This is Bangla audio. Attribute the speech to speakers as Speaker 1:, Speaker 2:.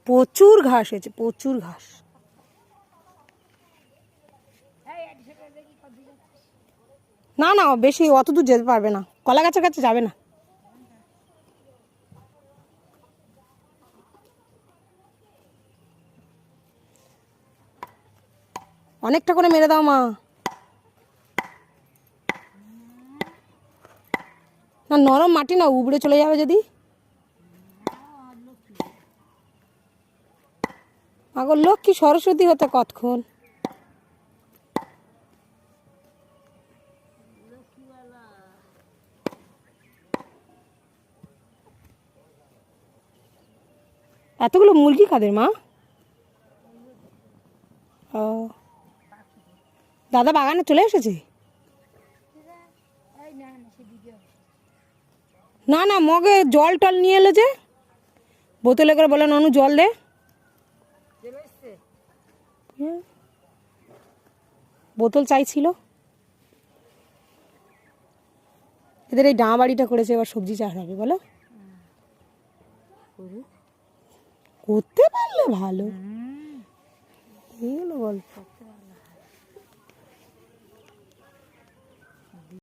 Speaker 1: প্রচুর ঘাস হয়েছে, প্রচুর ঘাস। না না, বেশি অত দূর যেতে পারবে না, কলা গাছের কাছে যাবে না। অনেকটা করে মেরে দাও মা। না নরম মাটি না, উবড়ে চলে যাবে যদি। আগর লক্ষ্মী সরস্বতী হতে কতক্ষণ। এতগুলো মুরগি কাদের মা? ও, দাদা বাগানে চলে এসেছে? না না, মগে জল টল নিয়ে এলো যে, বোতলে করে বলে ননু জল দে। বোতল চাইছিল। এদের এই ডাঁ বাড়িটা করেছে, এবার সবজি চাষ হবে বলো। করতে পারলে ভালো, এই হলো গল্প।